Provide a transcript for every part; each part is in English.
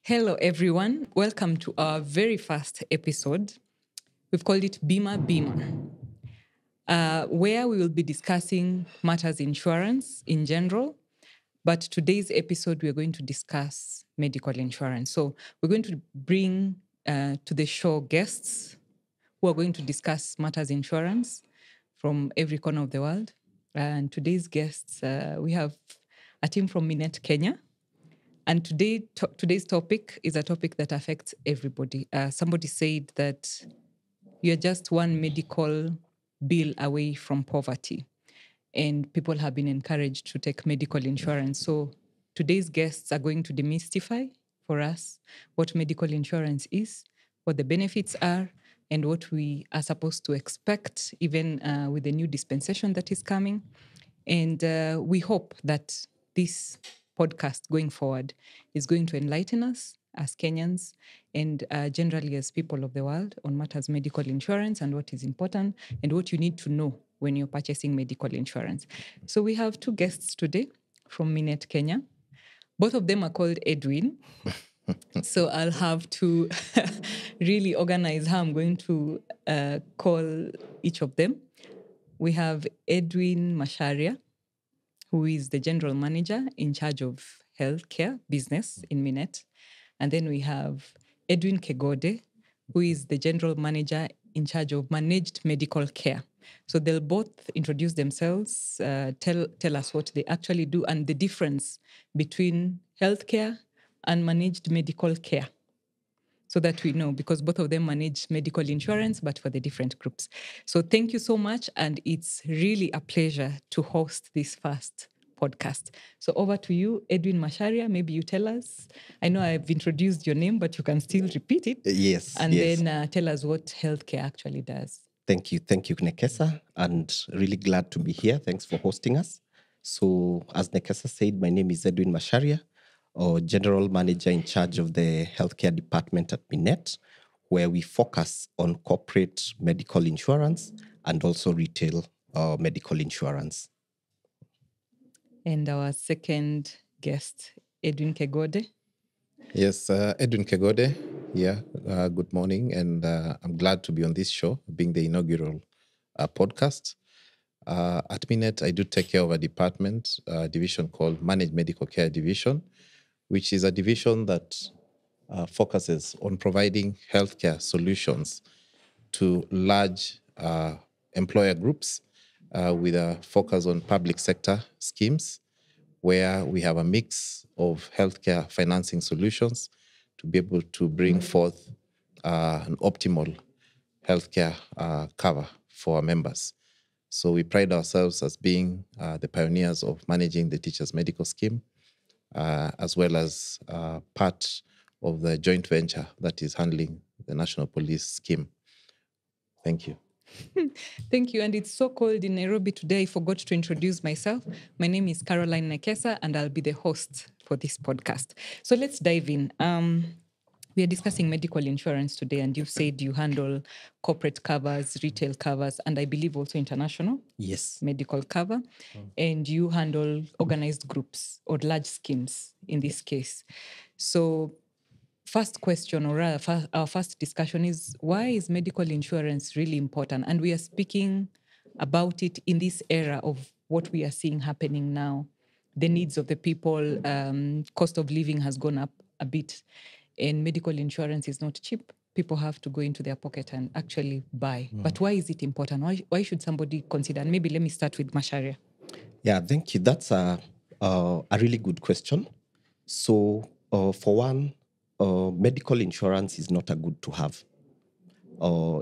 Hello, everyone. Welcome to our very first episode. We've called it Bima Beamer, where we will be discussing matters insurance in general. But today's episode, we're going to discuss medical insurance. So we're going to bring to the show guests who are going to discuss matters insurance from every corner of the world. And today's guests, we have a team from Minet, Kenya. And today's topic is a topic that affects everybody. Somebody said that you're just one medical bill away from poverty. And people have been encouraged to take medical insurance. So today's guests are going to demystify for us what medical insurance is, what the benefits are, and what we are supposed to expect, even with the new dispensation that is coming. And we hope that this podcast going forward is going to enlighten us as Kenyans and generally as people of the world on matters medical insurance and what is important and what you need to know when you're purchasing medical insurance. So we have two guests today from Minet, Kenya. Both of them are called Edwin. So I'll have to really organize how I'm going to call each of them. We have Edwin Macharia, who is the general manager in charge of healthcare business in Minet. And then we have Edwin Kegode, who is the general manager in charge of managed medical care. So they'll both introduce themselves, tell us what they actually do and the difference between healthcare and managed medical care, so that we know, because both of them manage medical insurance, but for the different groups. So thank you so much. And it's really a pleasure to host this first podcast. So over to you, Edwin Macharia. Maybe you tell us. I know I've introduced your name, but you can still repeat it. Yes. And then tell us what healthcare actually does. Thank you, Nekesa, and really glad to be here. Thanks for hosting us. So, as Nekesa said, my name is Edwin Macharia, or General Manager in charge of the healthcare department at Minet, where we focus on corporate medical insurance and also retail medical insurance. And our second guest, Edwin Kegode. Yes, Edwin Kegode. Yeah, good morning. And I'm glad to be on this show, being the inaugural podcast. At Minet, I do take care of a department, division called Managed Medical Care Division, which is a division that focuses on providing healthcare solutions to large employer groups with a focus on public sector schemes, where we have a mix of healthcare financing solutions to be able to bring forth an optimal healthcare cover for our members. So we pride ourselves as being the pioneers of managing the teachers' medical scheme, as well as part of the joint venture that is handling the National Police scheme. Thank you. Thank you. And it's so cold in Nairobi today. I forgot to introduce myself. My name is Carolyne Nekesa, and I'll be the host for this podcast. So let's dive in. We are discussing medical insurance today, and you've said you handle corporate covers, retail covers, and I believe also international medical cover. And you handle organized groups or large schemes in this case. So first question, or rather our first discussion is, why is medical insurance really important? And we are speaking about it in this era of what we are seeing happening now. The needs of the people, cost of living has gone up a bit, and medical insurance is not cheap. People have to go into their pocket and actually buy. But why is it important? Why should somebody consider? And maybe let me start with Macharia. Yeah, thank you. That's a really good question. So, for one, medical insurance is not a good to have.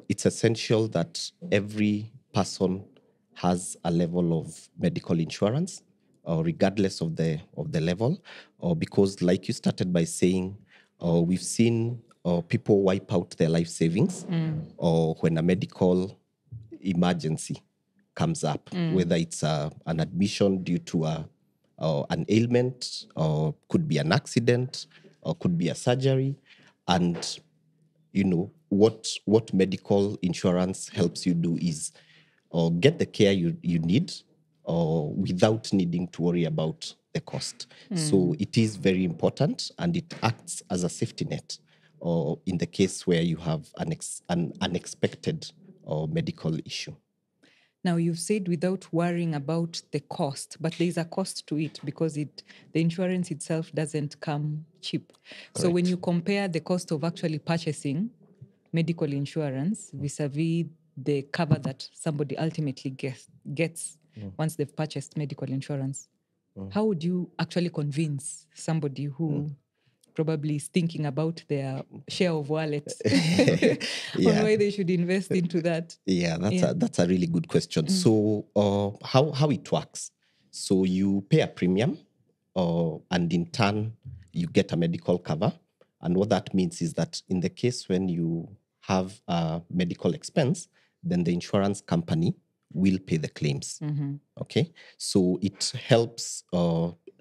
It's essential that every person has a level of medical insurance, regardless of the level, because, like you started by saying, we've seen people wipe out their life savings, or when a medical emergency comes up, whether it's an admission due to an ailment, or could be an accident, or could be a surgery. And, what medical insurance helps you do is get the care you need without needing to worry about the cost. So it is very important, and it acts as a safety net in the case where you have an unexpected medical issue. Now, you've said without worrying about the cost, but there's a cost to it because the insurance itself doesn't come cheap. So when you compare the cost of actually purchasing medical insurance vis-a-vis the cover that somebody ultimately gets once they've purchased medical insurance, how would you actually convince somebody who probably is thinking about their share of wallet on why they should invest into that? Yeah, that's a really good question. So how it works? So you pay a premium, and in turn you get a medical cover. And what that means is that in the case when you have a medical expense, then the insurance company will pay the claims. Okay, so it helps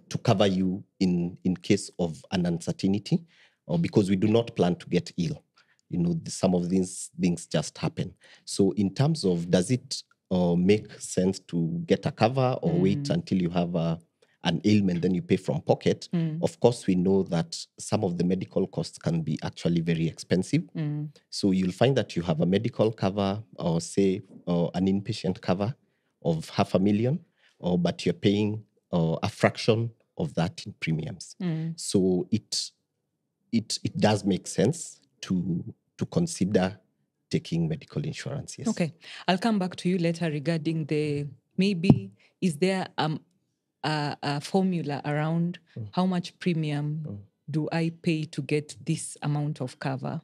to cover you in case of an uncertainty, or because we do not plan to get ill. Some of these things just happen. So in terms of, does it make sense to get a cover or wait until you have an ailment, then you pay from pocket? Of course, we know that some of the medical costs can be actually very expensive. So you'll find that you have a medical cover, or say an inpatient cover of $500,000, but you're paying a fraction of that in premiums. So it does make sense to consider taking medical insurance. Yes. Okay, I'll come back to you later regarding maybe is there a formula around how much premium do I pay to get this amount of cover?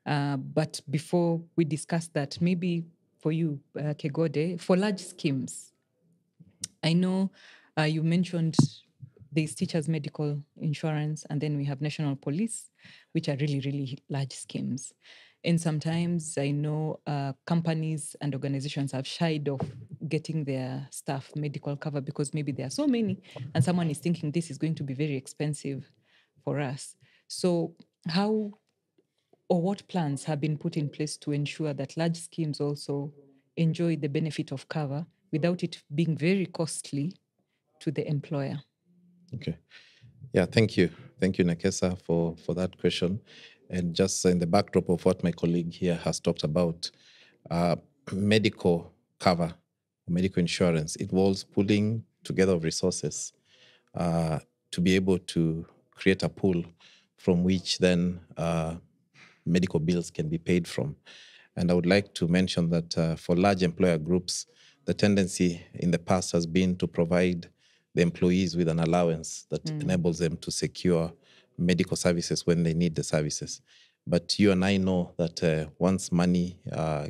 But before we discuss that, maybe for you, Kegode, for large schemes, I know you mentioned there's teachers' medical insurance, and then we have national police, which are really, really large schemes. And sometimes I know companies and organizations have shied off getting their staff medical cover because maybe there are so many, and someone is thinking this is going to be very expensive for us. So how or what plans have been put in place to ensure that large schemes also enjoy the benefit of cover without it being very costly to the employer? Okay. Yeah, thank you. Thank you, Nekesa, for that question. And just in the backdrop of what my colleague here has talked about, medical cover, medical insurance, it involves pulling together of resources to be able to create a pool from which then medical bills can be paid from. And I would like to mention that for large employer groups, the tendency in the past has been to provide the employees with an allowance that enables them to secure medical services when they need the services. But you and I know that once money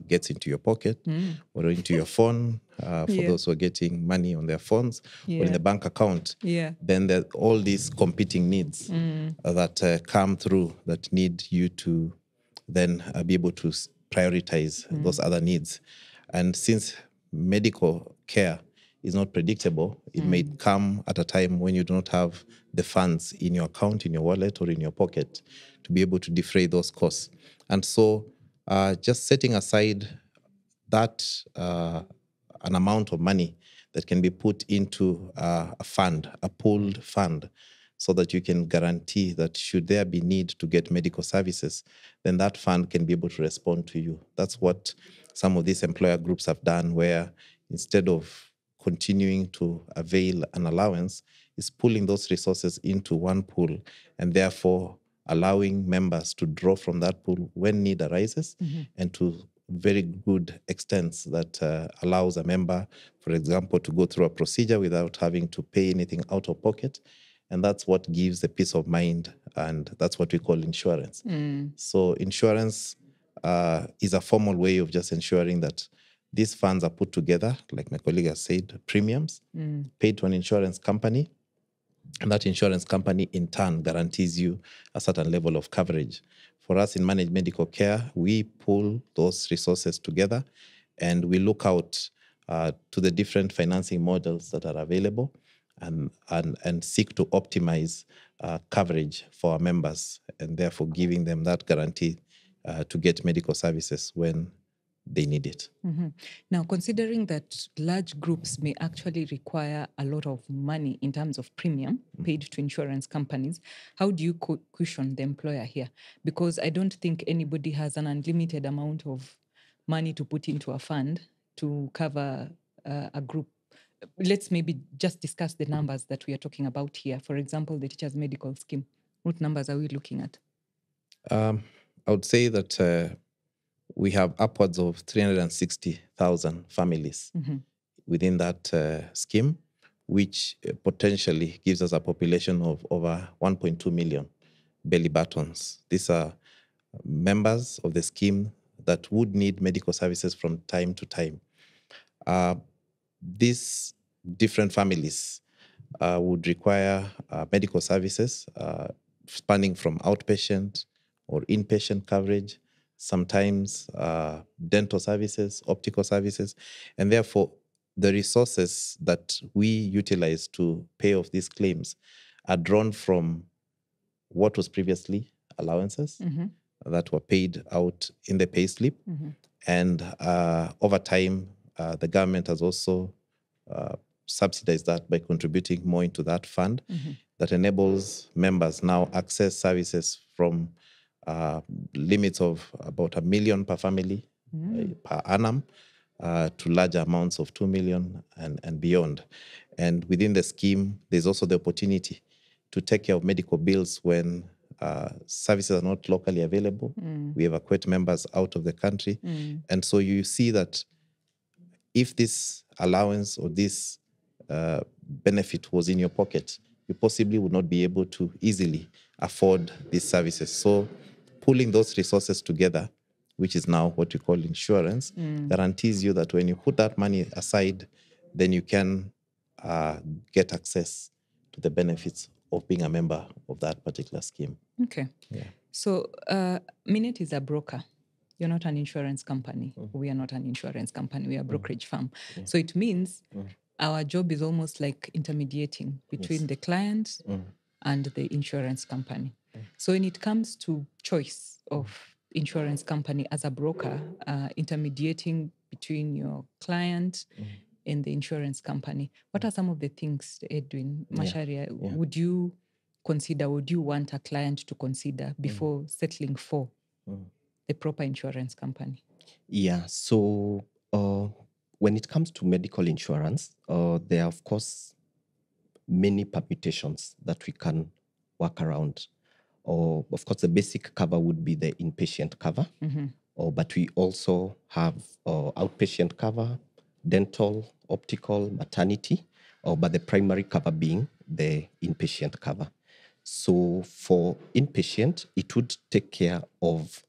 gets into your pocket or into your phone, for those who are getting money on their phones or in the bank account, then there are all these competing needs that come through that need you to then be able to prioritize those other needs. And since medical care is not predictable, it may come at a time when you do not have the funds in your account, in your wallet, or in your pocket to be able to defray those costs. And so just setting aside that an amount of money that can be put into a fund, a pooled fund, so that you can guarantee that should there be need to get medical services, then that fund can be able to respond to you. That's what some of these employer groups have done, where instead of continuing to avail an allowance, is pulling those resources into one pool and therefore allowing members to draw from that pool when need arises, and to very good extents that allows a member, for example, to go through a procedure without having to pay anything out of pocket. And that's what gives the peace of mind, and that's what we call insurance. So insurance is a formal way of just ensuring that these funds are put together, like my colleague has said, premiums paid to an insurance company, and that insurance company in turn guarantees you a certain level of coverage. For us in managed medical care, we pull those resources together and we look out to the different financing models that are available and seek to optimize coverage for our members, and therefore giving them that guarantee to get medical services when they need it. Now, considering that large groups may actually require a lot of money in terms of premium paid to insurance companies, how do you cushion the employer here? Because I don't think anybody has an unlimited amount of money to put into a fund to cover a group. Let's maybe just discuss the numbers that we are talking about here. For example, the teachers' medical scheme. What numbers are we looking at? I would say that we have upwards of 360,000 families within that scheme, which potentially gives us a population of over 1.2 million belly buttons. These are members of the scheme that would need medical services from time to time. These different families would require medical services spanning from outpatient or inpatient coverage, sometimes dental services, optical services, and therefore the resources that we utilize to pay off these claims are drawn from what was previously allowances that were paid out in the pay slip. And over time, the government has also subsidized that by contributing more into that fund that enables members now access services from limits of about $1 million per family per annum to larger amounts of 2 million and beyond. And within the scheme, there's also the opportunity to take care of medical bills when services are not locally available. We evacuate members out of the country. And so you see that if this allowance or this benefit was in your pocket, you possibly would not be able to easily afford these services. So pulling those resources together, which is now what we call insurance, guarantees you that when you put that money aside, then you can get access to the benefits of being a member of that particular scheme. Okay. Yeah. So Minet is a broker. You're not an insurance company. We are not an insurance company. We are a brokerage firm. So it means our job is almost like intermediating between the client and the insurance company. So when it comes to choice of insurance company as a broker, intermediating between your client and the insurance company, what are some of the things, Edwin, Macharia, would you consider, would you want a client to consider before settling for the proper insurance company? Yeah, so when it comes to medical insurance, there are, of course, many permutations that we can work around. Of course, the basic cover would be the inpatient cover, but we also have outpatient cover, dental, optical, maternity, but the primary cover being the inpatient cover. So for inpatient, it would take care of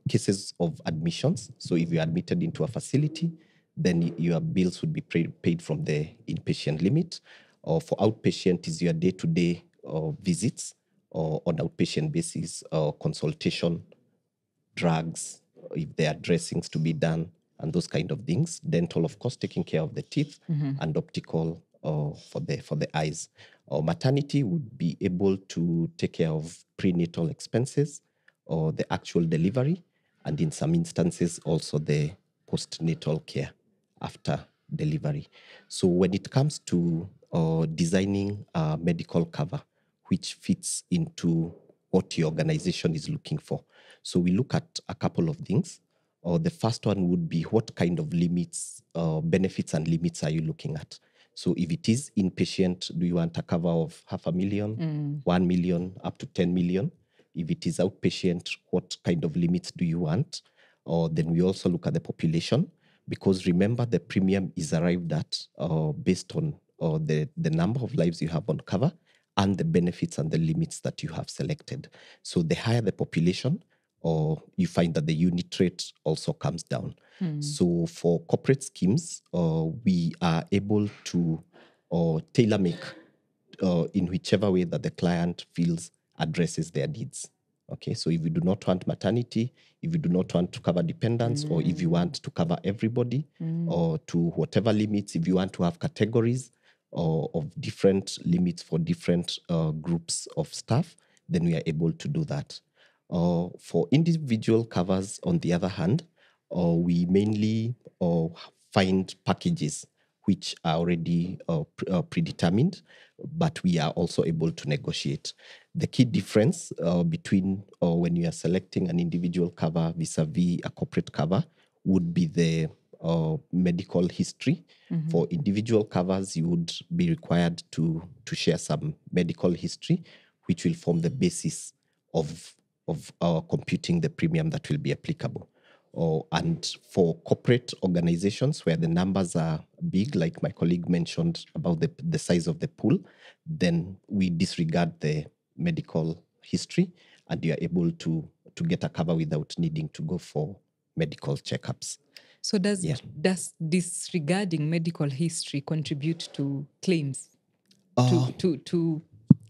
cases of admissions. So if you're admitted into a facility, then your bills would be paid from the inpatient limit. Or for outpatient is your day-to-day visits or on outpatient basis, consultation, drugs, if there are dressings to be done, and those kind of things. Dental, of course, taking care of the teeth, and optical for the eyes. Maternity would be able to take care of prenatal expenses or the actual delivery, and in some instances also the postnatal care after delivery. So when it comes to designing a medical cover which fits into what your organization is looking for, so we look at a couple of things. The first one would be what kind of limits, benefits and limits are you looking at? So if it is inpatient, do you want a cover of 500,000, 1 million, up to 10 million? If it is outpatient, what kind of limits do you want? Then we also look at the population, because remember the premium is arrived at based on the number of lives you have on cover and the benefits and the limits that you have selected. So the higher the population, or you find that the unit rate also comes down. So for corporate schemes, we are able to tailor make in whichever way that the client feels addresses their needs. Okay, so if you do not want maternity, if you do not want to cover dependents, or if you want to cover everybody, or to whatever limits, if you want to have categories of different limits for different groups of staff, then we are able to do that. For individual covers, on the other hand, we mainly find packages which are already predetermined, but we are also able to negotiate. The key difference between when you are selecting an individual cover vis-a-vis a corporate cover would be the medical history. For individual covers, you would be required to share some medical history, which will form the basis of computing the premium that will be applicable. And for corporate organizations where the numbers are big, like my colleague mentioned about the size of the pool, then we disregard the medical history and you are able to get a cover without needing to go for medical checkups. So does disregarding medical history contribute to claims? To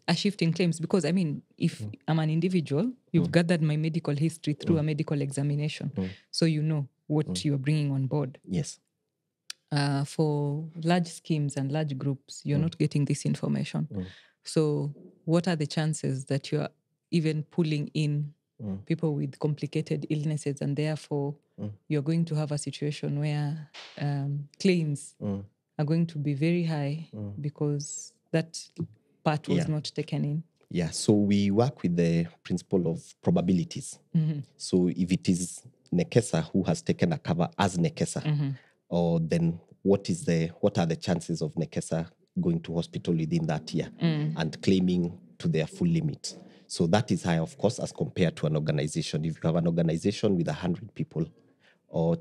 a shift in claims? Because, I mean, if I'm an individual, you've gathered my medical history through a medical examination. So you know what you're bringing on board. Yes. For large schemes and large groups, you're not getting this information. So what are the chances that you're even pulling in people with complicated illnesses, and therefore you're going to have a situation where claims are going to be very high because that part was not taken in? Yeah, so we work with the principle of probabilities. So if it is Nekesa who has taken a cover as Nekesa, then what are the chances of Nekesa going to hospital within that year and claiming to their full limit? So that is high, of course, as compared to an organization. If you have an organization with 100 people,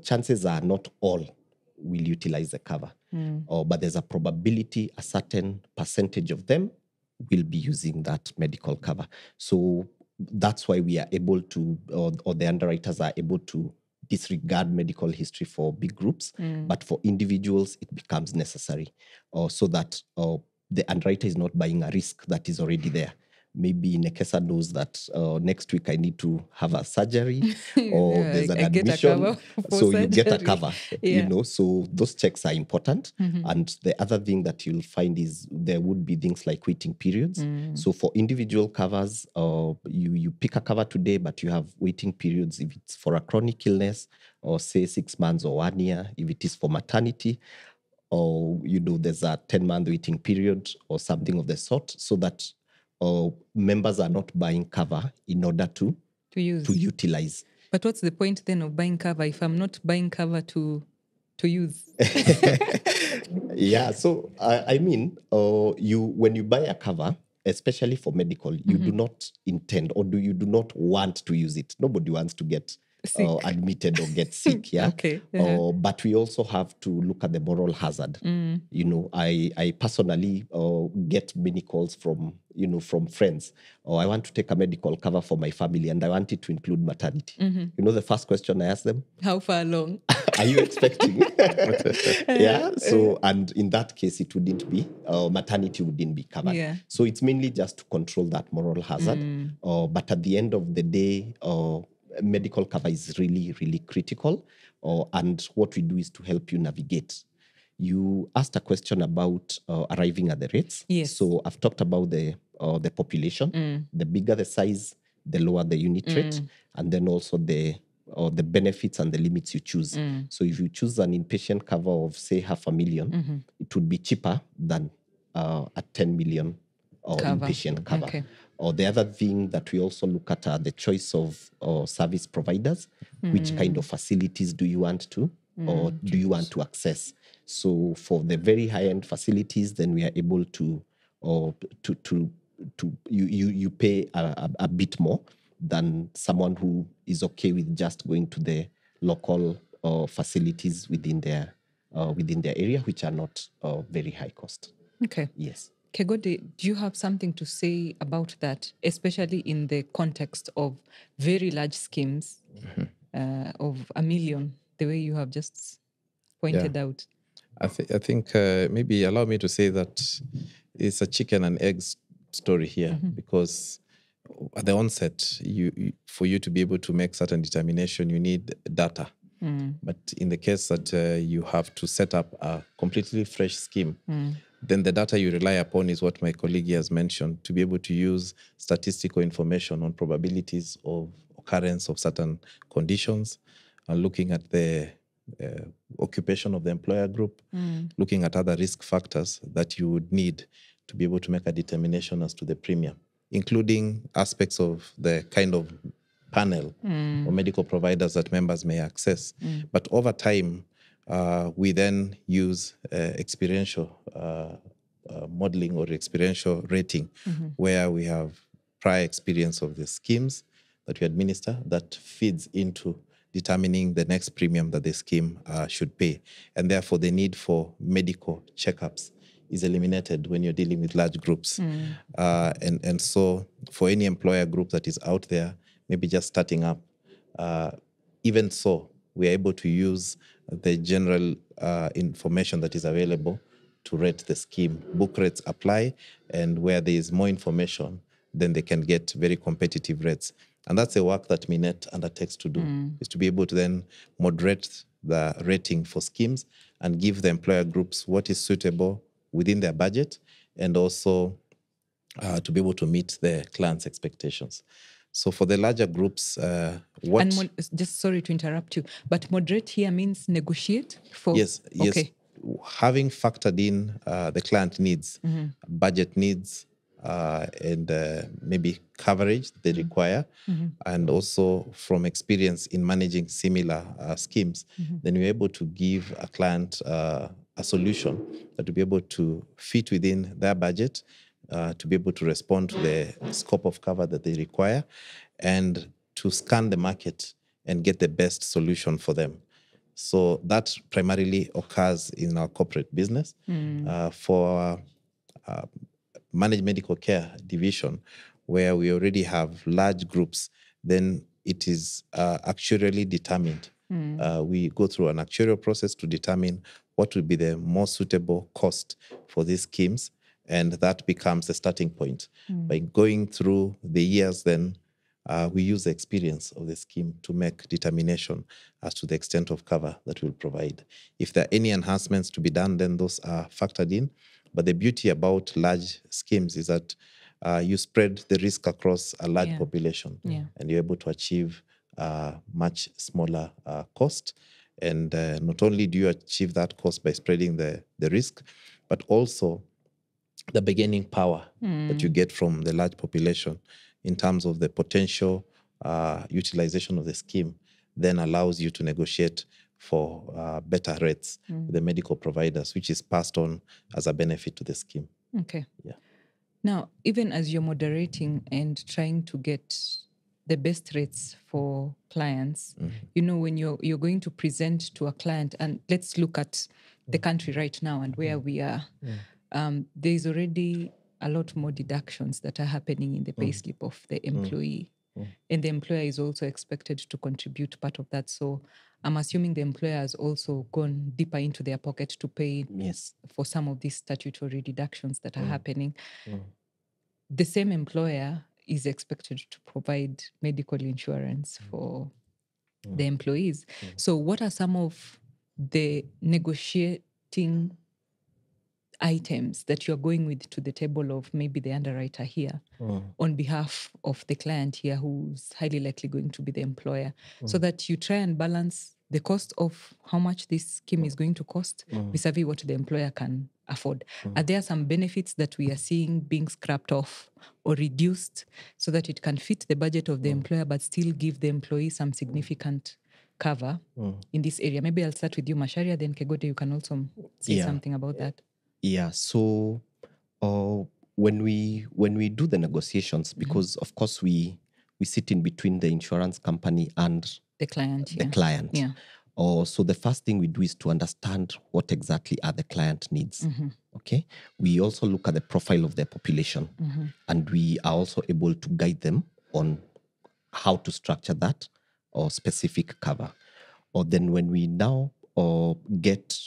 chances are not all will utilize the cover, but there's a probability a certain percentage of them will be using that medical cover. So that's why we are able to, or the underwriters are able to disregard medical history for big groups, but for individuals, it becomes necessary so that the underwriter is not buying a risk that is already there. Maybe Nekesa knows that next week I need to have a surgery or there's an admission. So you get a cover, so those checks are important. And the other thing that you'll find is there would be things like waiting periods. So for individual covers, you pick a cover today, but you have waiting periods if it's for a chronic illness or say 6 months or 1 year. If it is for maternity, or there's a 10-month waiting period or something of the sort, so that members are not buying cover in order to utilize. But what's the point then of buying cover if I'm not buying cover to use? Yeah, so I mean, when you buy a cover, especially for medical, you do not intend or you do not want to use it. Nobody wants to get admitted or get sick, yeah. Okay. But we also have to look at the moral hazard. I personally get many calls from friends. I want to take a medical cover for my family and I want it to include maternity. The first question I ask them, how far along are you expecting? Yeah. So, and in that case, it wouldn't be maternity wouldn't be covered. Yeah. So it's mainly just to control that moral hazard. But at the end of the day, medical cover is really, really critical. And what we do is to help you navigate. You asked a question about arriving at the rates. Yes. So I've talked about the population. The bigger the size, the lower the unit rate, and then also the benefits and the limits you choose. So if you choose an inpatient cover of, say, 500,000, it would be cheaper than a 10 million inpatient cover. Okay. Or the other thing that we also look at are the choice of service providers. Which kind of facilities do you want to, or do you want to access? So for the very high-end facilities, then we are able to you pay a bit more than someone who is okay with just going to the local facilities within their area, which are not very high cost. Okay. Yes. Kegode, do you have something to say about that, especially in the context of very large schemes of 1 million, the way you have just pointed out? I think maybe allow me to say that it's a chicken and egg story here, because at the onset, for you to be able to make certain determination, you need data. But in the case that you have to set up a completely fresh scheme, Then the data you rely upon is what my colleague has mentioned, to be able to use statistical information on probabilities of occurrence of certain conditions, and looking at the occupation of the employer group, looking at other risk factors that you would need to be able to make a determination as to the premium, including aspects of the kind of panel or medical providers that members may access. But over time, we then use experiential modeling or experiential rating, where we have prior experience of the schemes that we administer that feeds into determining the next premium that the scheme should pay. And therefore, the need for medical checkups is eliminated when you're dealing with large groups. And so for any employer group that is out there, maybe just starting up, even so, we are able to use the general information that is available to rate the scheme. Book rates apply, and where there is more information, then they can get very competitive rates. And that's the work that Minet undertakes to do, is to be able to then moderate the rating for schemes and give the employer groups what is suitable within their budget, and also to be able to meet the client's expectations. So for the larger groups, just sorry to interrupt you, but moderate here means negotiate for... Yes. Okay. Having factored in the client needs, budget needs, and maybe coverage they require, and also from experience in managing similar schemes, then we're able to give a client a solution that will be able to fit within their budget, to be able to respond to the scope of cover that they require, and to scan the market and get the best solution for them. So that primarily occurs in our corporate business. For our managed medical care division, where we already have large groups, then it is actuarially determined. We go through an actuarial process to determine what would be the most suitable cost for these schemes, and that becomes the starting point. By going through the years, then we use the experience of the scheme to make determination as to the extent of cover that we'll provide. If there are any enhancements to be done, then those are factored in. But the beauty about large schemes is that you spread the risk across a large population, and you're able to achieve much smaller cost. And not only do you achieve that cost by spreading the risk, but also the bargaining power that you get from the large population in terms of the potential utilization of the scheme then allows you to negotiate for better rates with the medical providers, which is passed on as a benefit to the scheme. Okay. Yeah. Now, even as you're moderating and trying to get the best rates for clients, you know, when you're going to present to a client, and let's look at the country right now and where we are, there's already a lot more deductions that are happening in the payslip of the employee. And the employer is also expected to contribute part of that. So I'm assuming the employer has also gone deeper into their pocket to pay for some of these statutory deductions that are happening. The same employer is expected to provide medical insurance for the employees. So what are some of the negotiating items that you're going with to the table of maybe the underwriter here on behalf of the client here, who's highly likely going to be the employer, so that you try and balance the cost of how much this scheme is going to cost vis-a-vis what the employer can afford? Are there some benefits that we are seeing being scrapped off or reduced so that it can fit the budget of the employer but still give the employee some significant cover in this area? Maybe I'll start with you, Macharia, then Kegode, you can also say something about that. Yeah, so when we do the negotiations, because of course we sit in between the insurance company and the client. Yeah. So the first thing we do is to understand what exactly are the client needs. Okay. We also look at the profile of their population, and we are also able to guide them on how to structure that or specific cover. Or then when we now get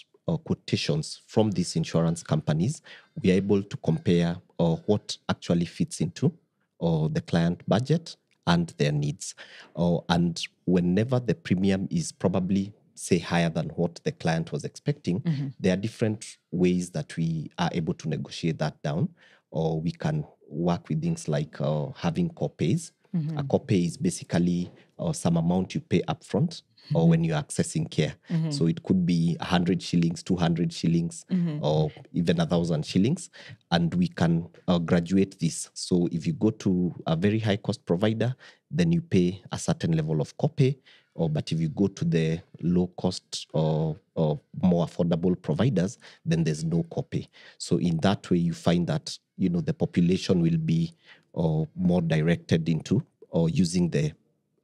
quotations from these insurance companies, we are able to compare what actually fits into the client budget and their needs. And whenever the premium is probably say, higher than what the client was expecting, there are different ways that we are able to negotiate that down, or we can work with things like having co-pays. A co-pay is basically some amount you pay upfront or when you're accessing care. So it could be 100 shillings, 200 shillings, or even 1,000 shillings. And we can graduate this. So if you go to a very high cost provider, then you pay a certain level of copay. But if you go to the low cost or more affordable providers, then there's no copay. So in that way, you find that, the population will be more directed into using the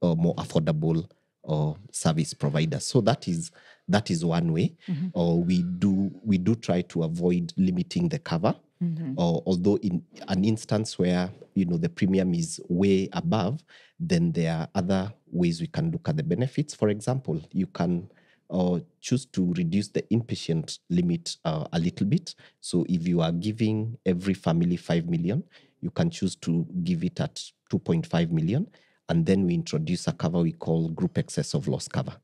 more affordable service providers. So that is one way. We do try to avoid limiting the cover. Although in an instance where the premium is way above, then there are other ways we can look at the benefits. For example, you can choose to reduce the inpatient limit a little bit. So if you are giving every family 5 million, you can choose to give it at 2.5 million. And then we introduce a cover we call group excess of loss cover,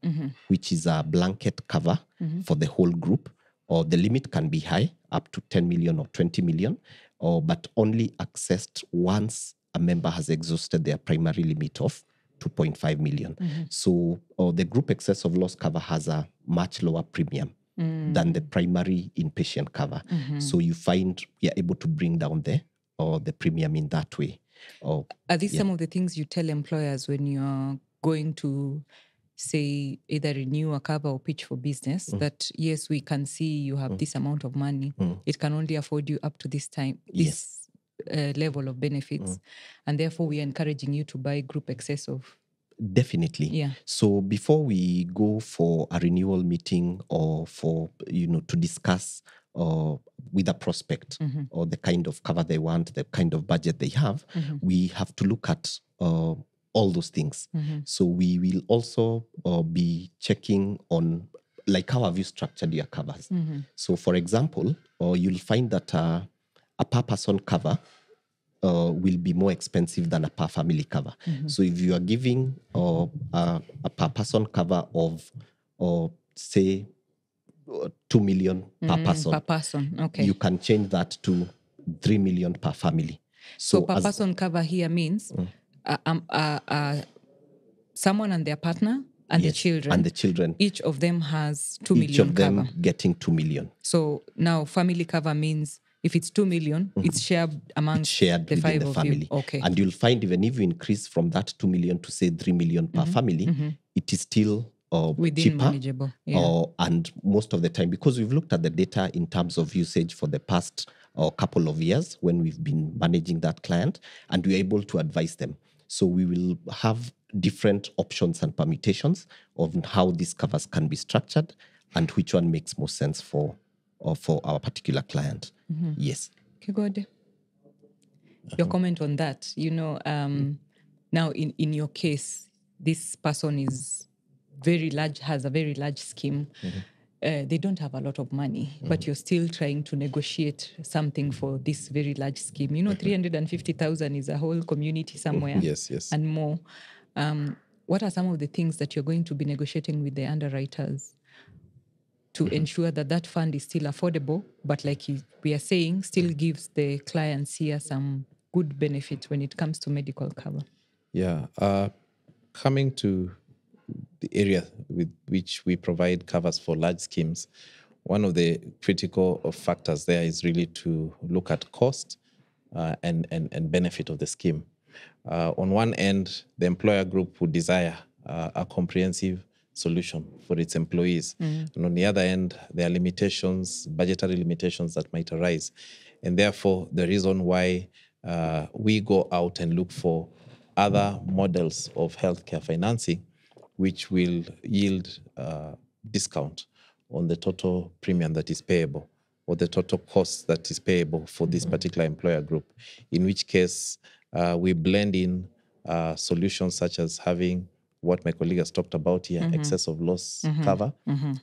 which is a blanket cover for the whole group. Or the limit can be high, up to 10 million or 20 million, but only accessed once a member has exhausted their primary limit of 2.5 million. So the group excess of loss cover has a much lower premium than the primary inpatient cover. So you find you're able to bring down the premium in that way. Are these some of the things you tell employers when you're going to, say, either renew a cover or pitch for business, that yes, we can see you have this amount of money. It can only afford you up to this time, this level of benefits. And therefore, we are encouraging you to buy group excess of. Definitely. Yeah. So before we go for a renewal meeting or for, to discuss with a prospect or the kind of cover they want, the kind of budget they have, we have to look at all those things. So we will also be checking on, like, how have you structured your covers? So for example, you'll find that a per person cover will be more expensive than a per family cover. So if you are giving a per person cover of, say, 2 million per person, okay, you can change that to 3 million per family. So per person cover here means someone and their partner and the children. And the children. Each of them has 2 million Each of them cover. getting 2 million. So now family cover means if it's 2 million, it's shared amongst the five of family. you. Okay. And you'll find even if you increase from that 2 million to, say, 3 million per family, it is still within cheaper. Manageable. Yeah. And most of the time, because we've looked at the data in terms of usage for the past couple of years when we've been managing that client, and we're able to advise them. So we will have different options and permutations of how these covers can be structured and which one makes most sense for our particular client. Yes. Kegode, your comment on that. Now in your case, this person is very large, has a very large scheme. They don't have a lot of money, but you're still trying to negotiate something for this very large scheme. 350,000 is a whole community somewhere. Yes. And more. What are some of the things that you're going to be negotiating with the underwriters to ensure that fund is still affordable, but like we are saying, still gives the clients here some good benefits when it comes to medical cover? Yeah. Coming to the area with which we provide covers for large schemes, one of the critical factors there is really to look at cost and benefit of the scheme. On one end, the employer group would desire a comprehensive solution for its employees. And on the other end, there are limitations, budgetary limitations that might arise. And therefore, the reason why we go out and look for other models of healthcare financing which will yield discount on the total premium that is payable or the total cost that is payable for this particular employer group, in which case we blend in solutions such as having what my colleague has talked about here, excess of loss cover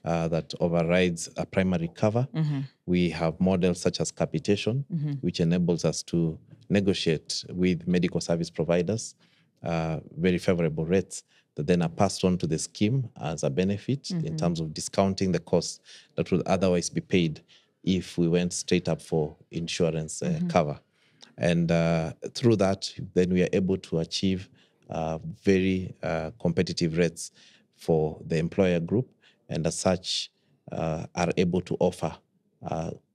that overrides a primary cover. We have models such as capitation, which enables us to negotiate with medical service providers very favorable rates that then are passed on to the scheme as a benefit in terms of discounting the costs that would otherwise be paid if we went straight up for insurance cover. And through that, then we are able to achieve very competitive rates for the employer group, and as such are able to offer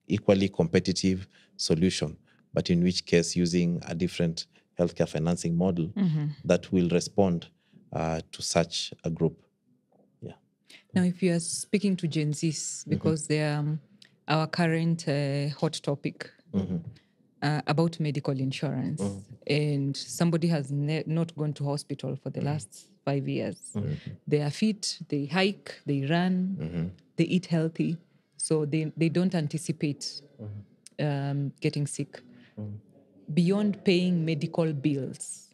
equally competitive solution, but in which case using a different healthcare financing model that will respond to such a group. Yeah. Now, if you are speaking to Gen Zs, because they are our current hot topic about medical insurance, and somebody has not gone to hospital for the last 5 years. They are fit, they hike, they run, they eat healthy, so they don't anticipate getting sick. Beyond paying medical bills,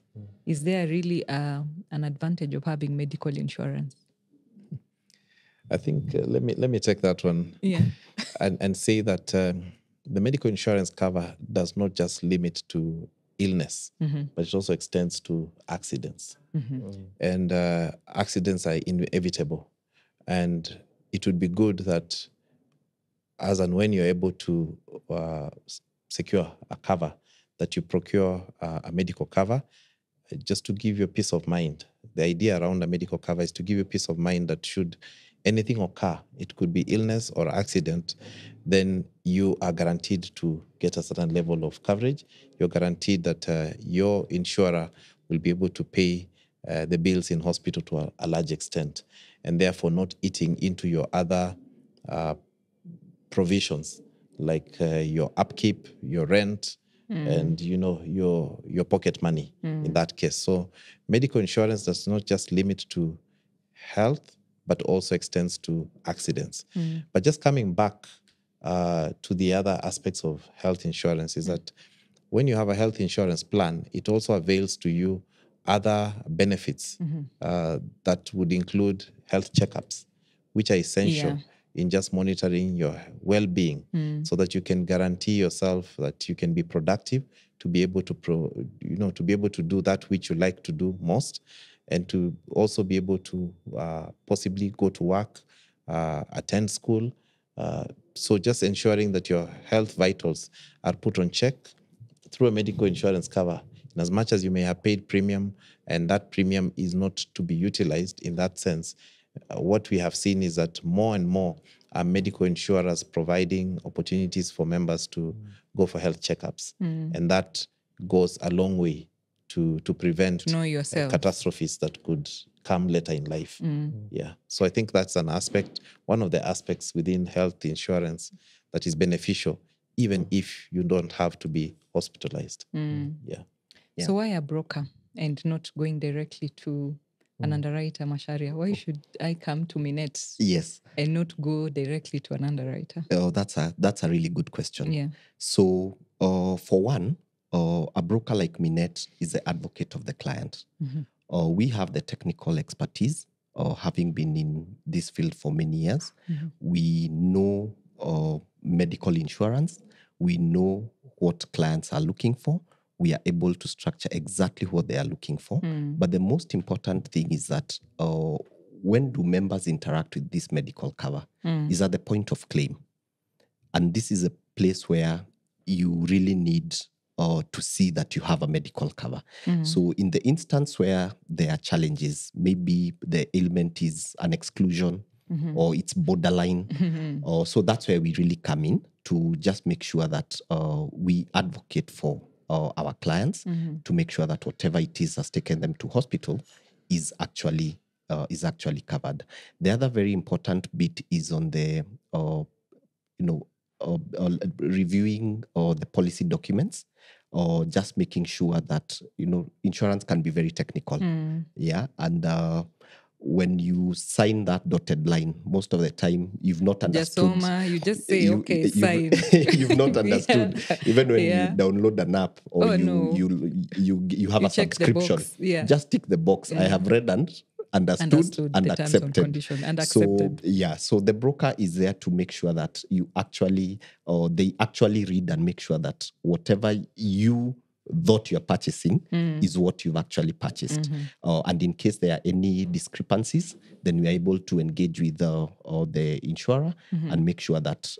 is there really an advantage of having medical insurance? I think let me take that one, and say that the medical insurance cover does not just limit to illness, but it also extends to accidents, and accidents are inevitable, and it would be good that as and when you're able to secure a cover, that you procure a medical cover, just to give you peace of mind. The idea around a medical cover is to give you peace of mind that should anything occur, it could be illness or accident, then you are guaranteed to get a certain level of coverage. You're guaranteed that your insurer will be able to pay the bills in hospital to a large extent, and therefore not eating into your other provisions like your upkeep, your rent, and your pocket money in that case. So medical insurance does not just limit to health, but also extends to accidents. But just coming back to the other aspects of health insurance is that when you have a health insurance plan, it also avails to you other benefits that would include health checkups, which are essential in just monitoring your well-being, so that you can guarantee yourself that you can be productive, to be able to to be able to do that which you like to do most, and to also be able to possibly go to work, attend school. So just ensuring that your health vitals are put on check through a medical insurance cover. And as much as you may have paid premium and that premium is not to be utilized in that sense, what we have seen is that more and more are medical insurers providing opportunities for members to go for health checkups. And that goes a long way to prevent catastrophes that could come later in life. Yeah. So I think that's an aspect, one of the aspects within health insurance that is beneficial, even if you don't have to be hospitalized. Yeah. So why a broker and not going directly to an underwriter, Macharia? Why should I come to Minet and not go directly to an underwriter? Oh, that's a really good question. Yeah. So for one, a broker like Minet is the advocate of the client. We have the technical expertise, having been in this field for many years. We know medical insurance. We know what clients are looking for. We are able to structure exactly what they are looking for. But the most important thing is that when do members interact with this medical cover is at the point of claim. And this is a place where you really need to see that you have a medical cover. So in the instance where there are challenges, maybe the ailment is an exclusion or it's borderline, so that's where we really come in to just make sure that we advocate for our clients to make sure that whatever it is has taken them to hospital is actually covered. The other very important bit is on the reviewing the policy documents, or just making sure that insurance can be very technical. And when you sign that dotted line, most of the time you've not understood. You just say, okay, sign. You've not understood. Even when you download an app or you have a subscription, just tick the box. I have read and understood and accepted. So the broker is there to make sure that they actually read and make sure that whatever you thought you're purchasing is what you've actually purchased. And in case there are any discrepancies, then we are able to engage with the insurer and make sure that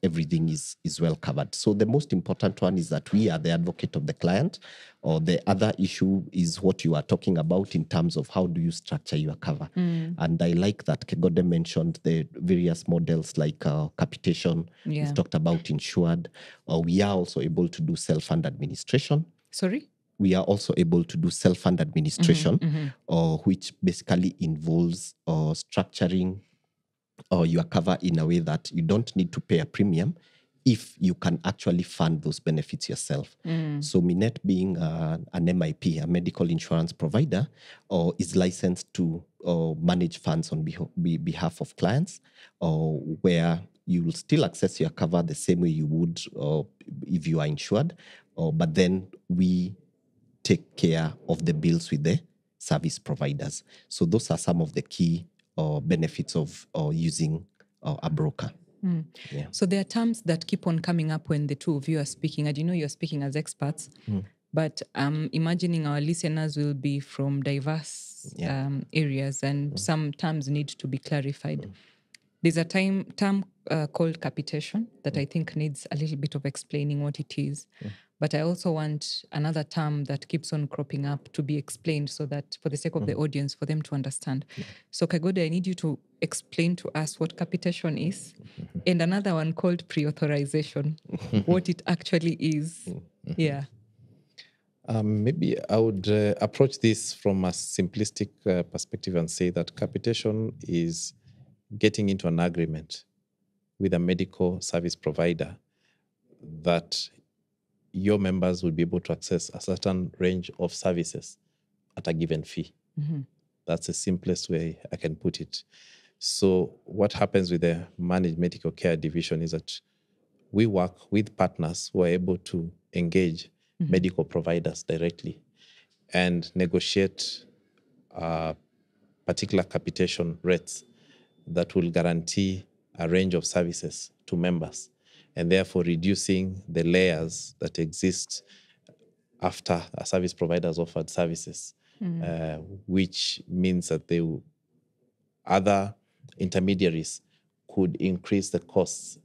everything is well covered. So the most important one is that we are the advocate of the client. Or the other issue is what you are talking about in terms of how do you structure your cover. And I like that Kegode mentioned the various models like capitation. Yeah. We've talked about insured. We are also able to do self-fund administration. Sorry? We are also able to do self-fund administration, which basically involves structuring your cover in a way that you don't need to pay a premium if you can actually fund those benefits yourself. So Minet being an MIP, a medical insurance provider, is licensed to manage funds on behalf of clients, where you will still access your cover the same way you would if you are insured, but then we take care of the bills with the service providers. So those are some of the key benefits of using a broker. Yeah. So there are terms that keep on coming up when the two of you are speaking. And you're speaking as experts, but imagining our listeners will be from diverse areas, and some terms need to be clarified. There's a term called capitation that I think needs a little bit of explaining what it is. But I also want another term that keeps on cropping up to be explained so that for the sake of the audience, for them to understand. So Kegode, I need you to explain to us what capitation is, and another one called pre-authorization, what it actually is. Yeah. Maybe I would approach this from a simplistic perspective and say that capitation is getting into an agreement with a medical service provider that your members will be able to access a certain range of services at a given fee. That's the simplest way I can put it. So what happens with the managed medical care division is that we work with partners who are able to engage medical providers directly and negotiate particular capitation rates that will guarantee a range of services to members, and therefore reducing the layers that exist after a service provider has offered services, which means that other intermediaries could increase the costs.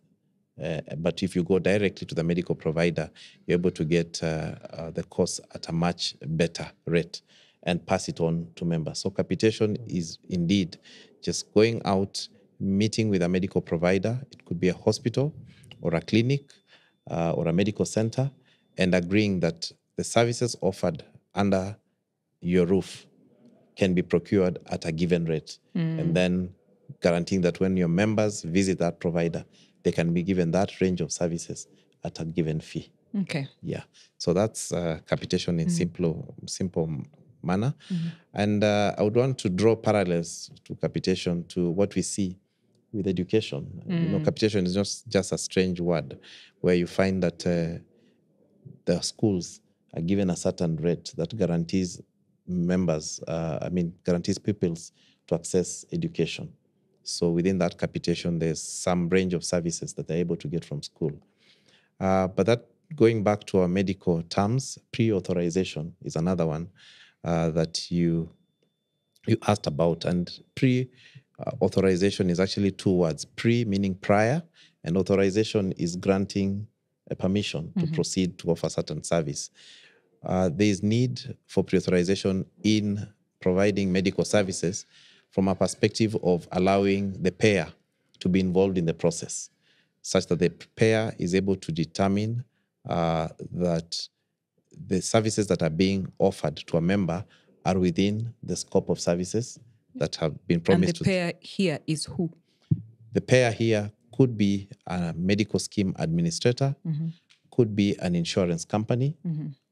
But if you go directly to the medical provider, you're able to get the costs at a much better rate and pass it on to members. So capitation is indeed just going out, meeting with a medical provider. It could be a hospital or a clinic or a medical center, and agreeing that the services offered under your roof can be procured at a given rate. And then guaranteeing that when your members visit that provider, they can be given that range of services at a given fee. Okay. Yeah. So that's capitation in simple manner. And I would want to draw parallels to capitation to what we see with education. Capitation is not just a strange word where you find that the schools are given a certain rate that guarantees guarantees pupils to access education. So within that capitation, there's some range of services that they're able to get from school. But that, going back to our medical terms, pre-authorization is another one that you asked about. And pre-authorization is actually two words. Pre meaning prior, and authorization is granting a permission to proceed to offer certain service. There is need for pre-authorization in providing medical services from a perspective of allowing the payer to be involved in the process, such that the payer is able to determine that the services that are being offered to a member are within the scope of services that have been promised. And the payer here is who? The payer here could be a medical scheme administrator, could be an insurance company,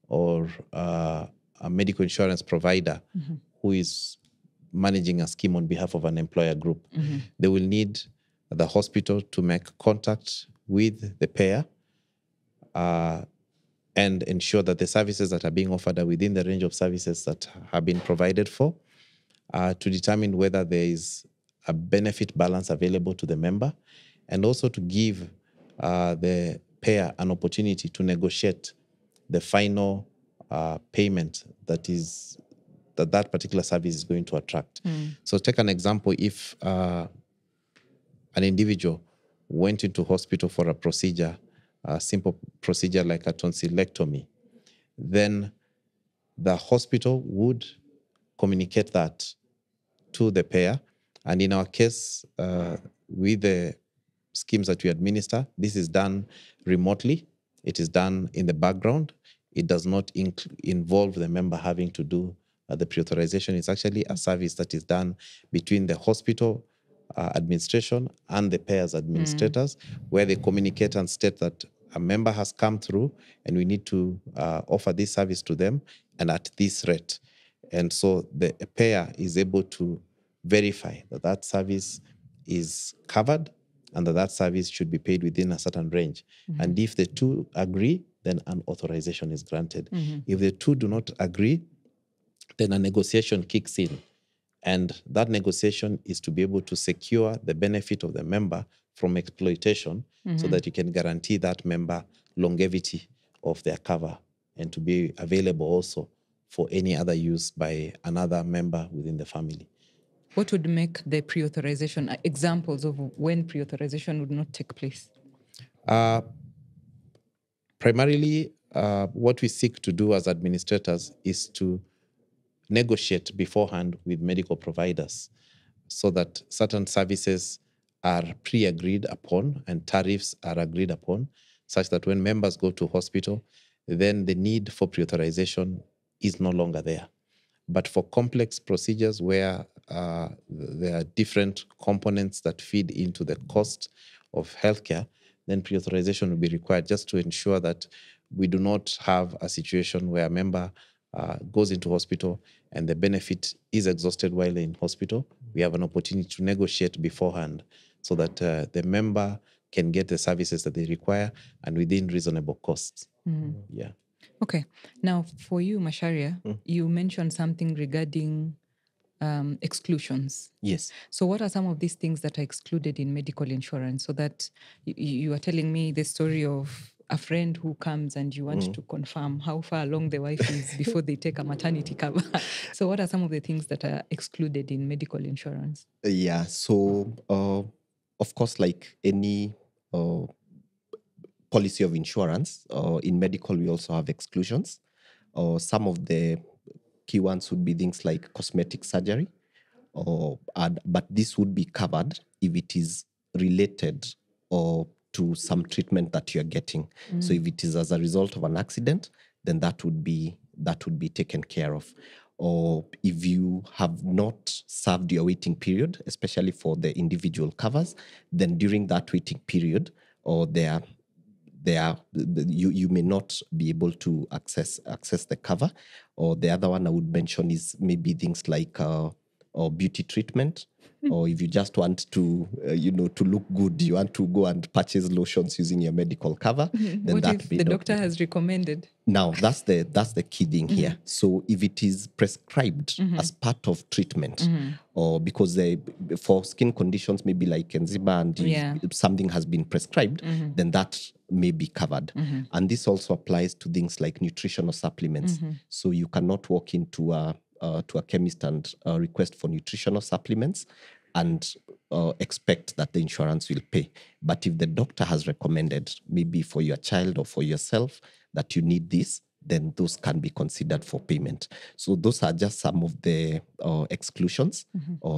or a medical insurance provider who is managing a scheme on behalf of an employer group. They will need the hospital to make contact with the payer and ensure that the services that are being offered are within the range of services that have been provided for, to determine whether there is a benefit balance available to the member, and also to give the payer an opportunity to negotiate the final payment that particular service is going to attract. So take an example. If an individual went into hospital for a procedure, a simple procedure like a tonsillectomy, then the hospital would communicate that to the payer. And in our case, with the schemes that we administer, this is done remotely. It is done in the background. It does not involve the member having to do the pre-authorization. It's actually a service that is done between the hospital administration and the payers administrators, where they communicate and state that a member has come through and we need to offer this service to them and at this rate. And so the payer is able to verify that that service is covered and that service should be paid within a certain range. And if the two agree, then an authorization is granted. If the two do not agree, then a negotiation kicks in. And that negotiation is to be able to secure the benefit of the member from exploitation so that you can guarantee that member longevity of their cover and to be available also for any other use by another member within the family. What would make the pre-authorization, examples of when pre-authorization would not take place? Primarily, what we seek to do as administrators is to negotiate beforehand with medical providers so that certain services are pre-agreed upon and tariffs are agreed upon, such that when members go to hospital, then the need for pre-authorization is no longer there. But for complex procedures where there are different components that feed into the cost of healthcare, then pre-authorization will be required just to ensure that we do not have a situation where a member goes into hospital and the benefit is exhausted while in hospital. We have an opportunity to negotiate beforehand so that the member can get the services that they require and within reasonable costs. Yeah. Okay. Now, for you, Macharia, you mentioned something regarding exclusions. Yes. So what are some of these things that are excluded in medical insurance? So that you are telling me the story of a friend who comes and you want to confirm how far along the wife is before they take a maternity cover. So what are some of the things that are excluded in medical insurance? Yeah. So, of course, like any policy of insurance, in medical, we also have exclusions. Some of the key ones would be things like cosmetic surgery, but this would be covered if it is related to some treatment that you're getting. So if it is as a result of an accident, then that would be taken care of. Or if you have not served your waiting period, especially for the individual covers, then during that waiting period, or you may not be able to access the cover. Or the other one I would mention is maybe things like beauty treatment, or if you just want to to look good, you want to go and purchase lotions using your medical cover. Then what that if may the not doctor be. has recommended? Now that's the key thing here. So if it is prescribed as part of treatment, or because for skin conditions maybe like eczema, and if something has been prescribed, then that may be covered. And this also applies to things like nutritional supplements. So you cannot walk into a chemist and request for nutritional supplements and expect that the insurance will pay. But if the doctor has recommended, maybe for your child or for yourself, that you need this, then those can be considered for payment. So those are just some of the exclusions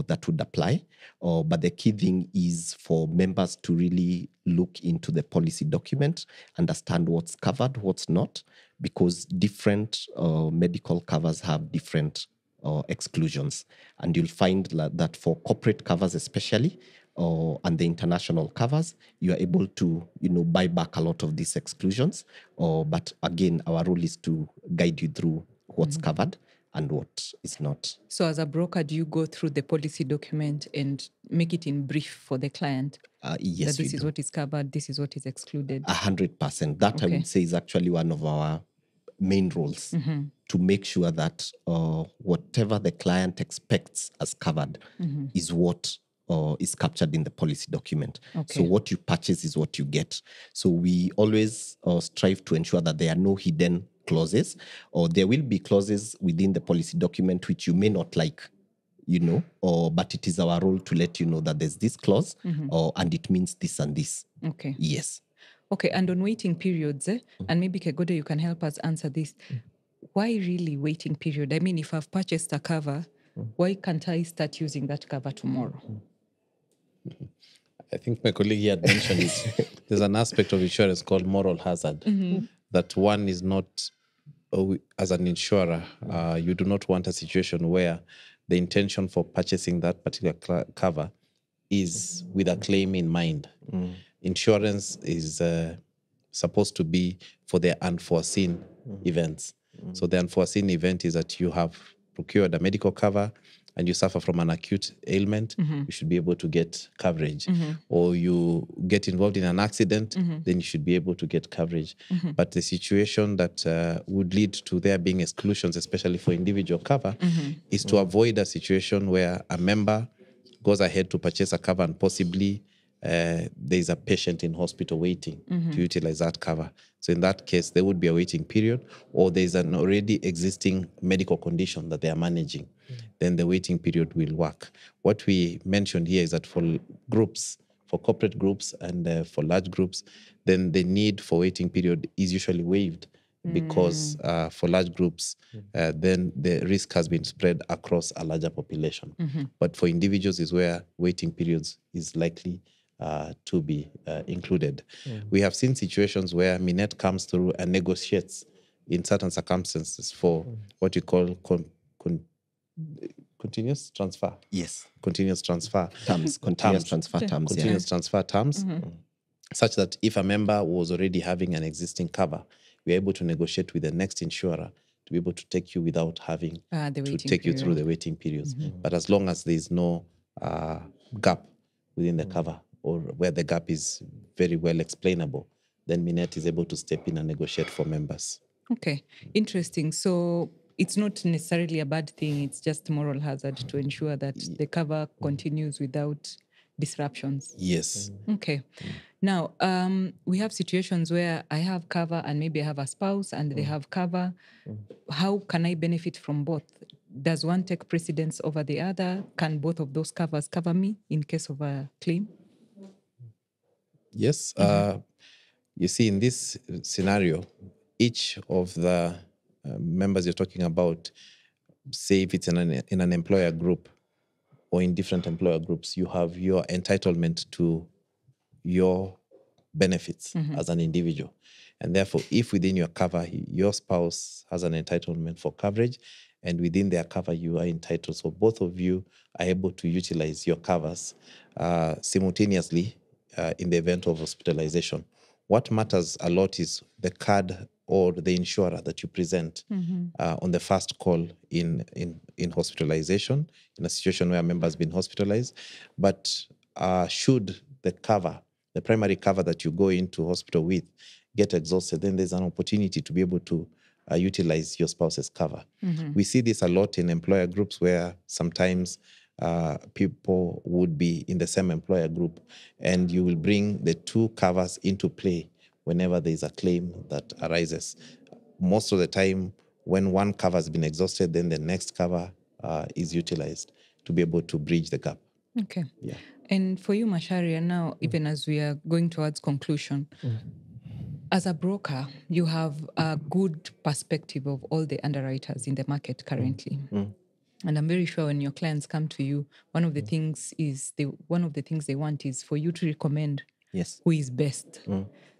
that would apply. But the key thing is for members to really look into the policy document, understand what's covered, what's not, because different medical covers have different exclusions. And you'll find that for corporate covers especially, and the international covers, you are able to buy back a lot of these exclusions. But again, our role is to guide you through what's covered and what is not. So as a broker, do you go through the policy document and make it in brief for the client? Yes, that this is what is covered, this is what is excluded. 100%. That I would say is actually one of our main roles, to make sure that whatever the client expects as covered is what is captured in the policy document. Okay. So what you purchase is what you get. So we always strive to ensure that there are no hidden clauses, or there will be clauses within the policy document which you may not like, but it is our role to let you know that there's this clause, and it means this and this. Okay. Yes. Okay, and on waiting periods, and maybe Kegode, you can help us answer this. Why really waiting period? I mean, if I've purchased a cover, why can't I start using that cover tomorrow? I think my colleague here had mentioned it. There's an aspect of insurance called moral hazard, that one is not, as an insurer, you do not want a situation where the intention for purchasing that particular cover is with a claim in mind. Insurance is supposed to be for the unforeseen events. So the unforeseen event is that you have procured a medical cover and you suffer from an acute ailment, you should be able to get coverage. Or you get involved in an accident, then you should be able to get coverage. But the situation that would lead to there being exclusions, especially for individual cover, is to avoid a situation where a member goes ahead to purchase a cover and possibly there's a patient in hospital waiting to utilize that cover. So in that case, there would be a waiting period, or there's an already existing medical condition that they are managing. Then the waiting period will work. What we mentioned here is that for groups, for corporate groups and for large groups, then the need for waiting period is usually waived, because for large groups, then the risk has been spread across a larger population. But for individuals is where waiting periods is likely to be included. We have seen situations where Minet comes through and negotiates in certain circumstances for what you call continuous transfer. Yes. Continuous transfer. Continuous transfer terms. Continuous transfer terms, such that if a member was already having an existing cover, we're able to negotiate with the next insurer to be able to take you without having to take you through the waiting periods. But as long as there is no gap within the cover, or where the gap is very well explainable, then Minet is able to step in and negotiate for members. Okay, interesting. So it's not necessarily a bad thing. It's just moral hazard to ensure that the cover continues without disruptions. Yes. Okay. Now, we have situations where I have cover and maybe I have a spouse and they have cover. How can I benefit from both? Does one take precedence over the other? Can both of those covers cover me in case of a claim? Yes. You see, in this scenario, each of the members you're talking about, say if it's in an employer group or in different employer groups, you have your entitlement to your benefits as an individual. And therefore, if within your cover, your spouse has an entitlement for coverage, and within their cover, you are entitled. So both of you are able to utilize your covers simultaneously in the event of hospitalization. What matters a lot is the card or the insurer that you present on the first call in hospitalization, in a situation where a member has been hospitalized. But should the cover, the primary cover that you go into hospital with, get exhausted, then there's an opportunity to be able to utilize your spouse's cover. We see this a lot in employer groups where sometimes people would be in the same employer group, and you will bring the two covers into play whenever there is a claim that arises. Most of the time, when one cover has been exhausted, then the next cover is utilized to be able to bridge the gap. Okay. Yeah. And for you, Macharia, now, even as we are going towards conclusion, as a broker, you have a good perspective of all the underwriters in the market currently. And I'm very sure when your clients come to you, one of the things they want is for you to recommend who is best.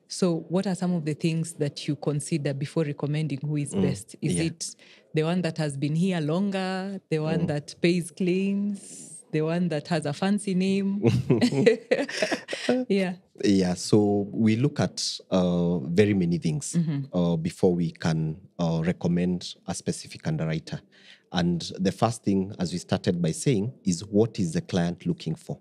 So what are some of the things that you consider before recommending who is best? Is it the one that has been here longer, the one that pays claims, the one that has a fancy name? Yeah, so we look at very many things before we can recommend a specific underwriter. And the first thing, as we started by saying, is what is the client looking for?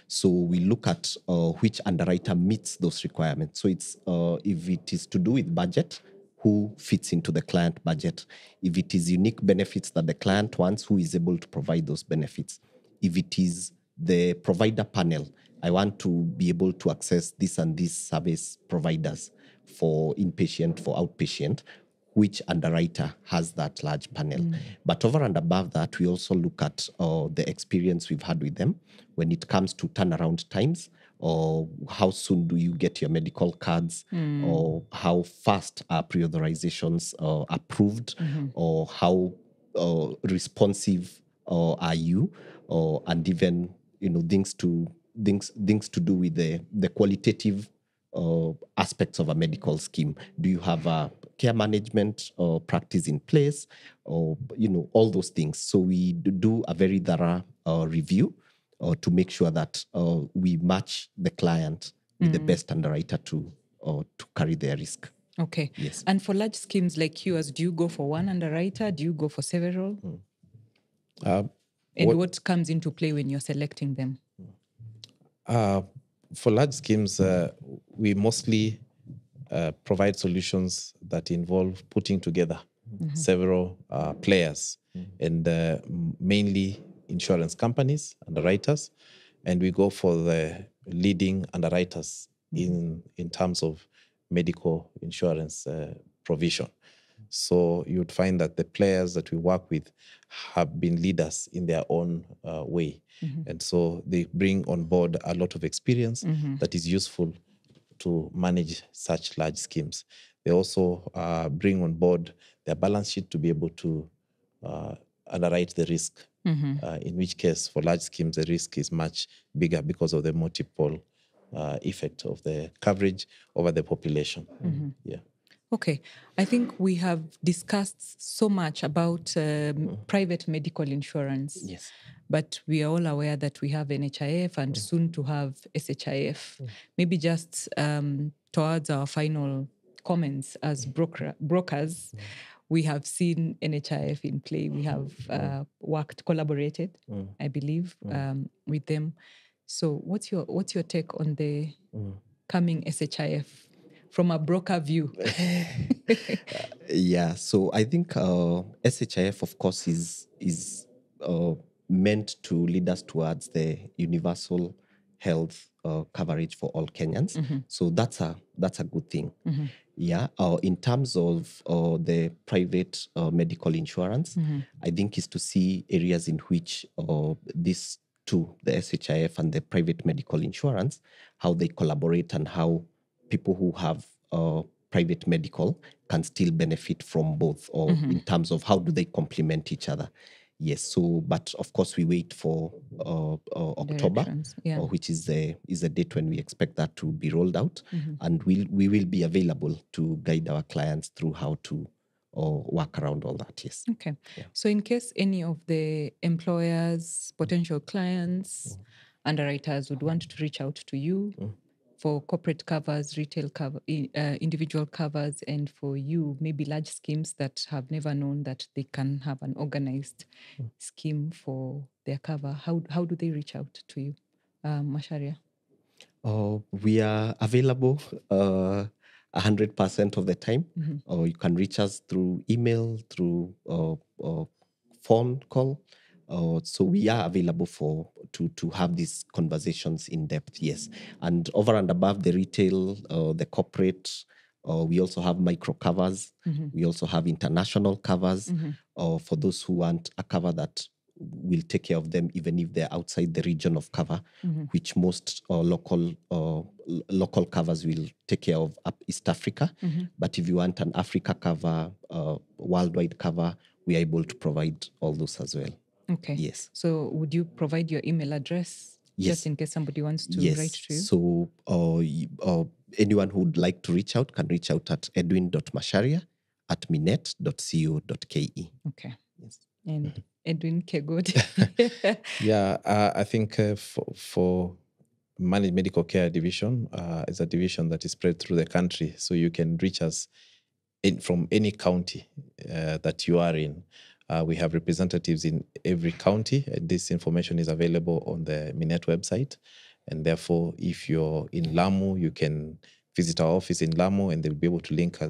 So we look at which underwriter meets those requirements. So it's if it is to do with budget, who fits into the client budget? If it is unique benefits that the client wants, who is able to provide those benefits? If it is the provider panel, I want to be able to access this and these service providers for inpatient, for outpatient, which underwriter has that large panel. But over and above that, we also look at the experience we've had with them when it comes to turnaround times, or how soon do you get your medical cards, or how fast are pre-authorizations approved, or how responsive are you, and even things to do with the qualitative aspects of a medical scheme. Do you have a care management practice in place, or all those things? So we do a very thorough review to make sure that we match the client with the best underwriter to carry their risk. Okay. Yes. And for large schemes like yours, do you go for one underwriter? Do you go for several? And what comes into play when you're selecting them? For large schemes, we mostly provide solutions that involve putting together several players, and mainly insurance companies, underwriters, and we go for the leading underwriters in terms of medical insurance provision. So you would find that the players that we work with have been leaders in their own way. And so they bring on board a lot of experience that is useful to manage such large schemes. They also bring on board their balance sheet to be able to underwrite the risk, in which case for large schemes, the risk is much bigger because of the multiple effect of the coverage over the population. Yeah. Okay. I think we have discussed so much about private medical insurance. Yes. But we are all aware that we have NHIF and soon to have SHIF. Maybe just towards our final comments as brokers, we have seen NHIF in play. We have collaborated, I believe, with them. So what's your take on the coming SHIF from a broker view? Yeah, so I think SHIF, of course, is meant to lead us towards the universal health coverage for all Kenyans. So that's a good thing. Yeah. In terms of the private medical insurance, I think is to see areas in which these two, the SHIF and the private medical insurance, how they collaborate and how people who have private medical can still benefit from both, or in terms of how do they complement each other. Yes, so but of course we wait for October, which is the date when we expect that to be rolled out, and we will be available to guide our clients through how to work around all that. Yes. Okay. Yeah. So in case any of the employers, potential clients, underwriters would want to reach out to you for corporate covers, retail cover, individual covers, and for you, maybe large schemes that have never known that they can have an organized scheme for their cover, how do they reach out to you, Macharia? We are available 100% of the time. Or you can reach us through email, through phone call. So we are available to have these conversations in depth, yes. And over and above the retail, the corporate, we also have micro covers. We also have international covers for those who want a cover that will take care of them even if they're outside the region of cover, which most local covers will take care of up East Africa. But if you want an Africa cover, worldwide cover, we are able to provide all those as well. Okay. Yes. So would you provide your email address just in case somebody wants to write to you? So anyone who would like to reach out can reach out at edwin.macharia@minet.co.ke. Okay. Yes. And Edwin Kegode. Yeah, I think for Managed Medical Care Division is a division that is spread through the country. So you can reach us from any county that you are in. We have representatives in every county, and this information is available on the Minet website. And therefore, if you're in Lamu, you can visit our office in Lamu, and they'll be able to link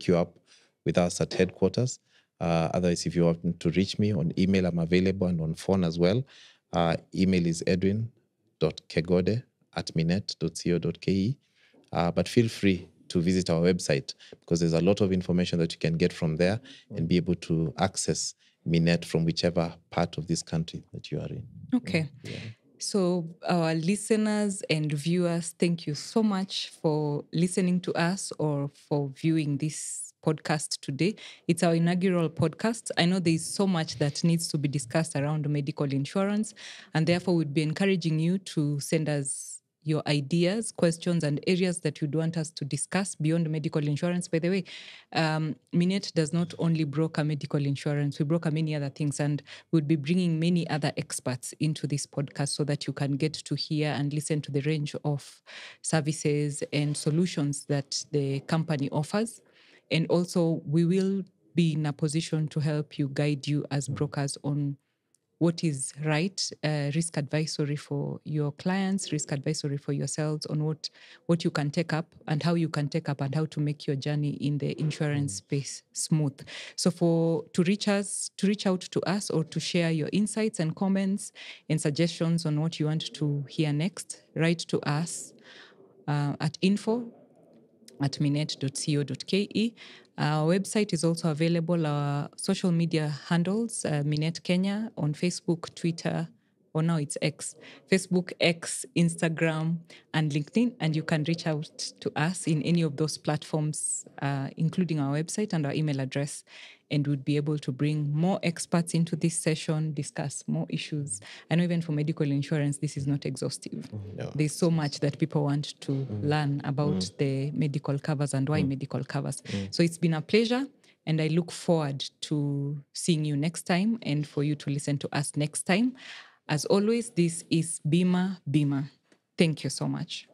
you up with us at headquarters. Otherwise, if you want to reach me on email, I'm available, and on phone as well. Email is edwin.kegode@minet.co.ke. But feel free to visit our website, because there's a lot of information that you can get from there and be able to access Minet from whichever part of this country that you are in. Okay. So our listeners and viewers, thank you so much for listening to us or for viewing this podcast today. It's our inaugural podcast. I know there's so much that needs to be discussed around medical insurance, and therefore we'd be encouraging you to send us your ideas, questions, and areas that you'd want us to discuss beyond medical insurance. By the way, Minet does not only broker medical insurance, we broker many other things, and we'll be bringing many other experts into this podcast so that you can get to hear and listen to the range of services and solutions that the company offers. And also, we will be in a position to help you, guide you as brokers on what is right, risk advisory for your clients, risk advisory for yourselves on what you can take up and how you can take up and how to make your journey in the insurance space smooth. So to reach out to us or to share your insights and comments and suggestions on what you want to hear next, write to us at info@minet.co.ke. Our website is also available. Our social media handles, Minet Kenya on Facebook, Twitter, or now it's X, Facebook, X, Instagram, and LinkedIn. And you can reach out to us in any of those platforms, including our website and our email address. And we'd be able to bring more experts into this session, discuss more issues. I know even for medical insurance, this is not exhaustive. No. There's so much that people want to learn about the medical covers and why medical covers. So it's been a pleasure, and I look forward to seeing you next time and for you to listen to us next time. As always, this is Bima Beamer. Thank you so much.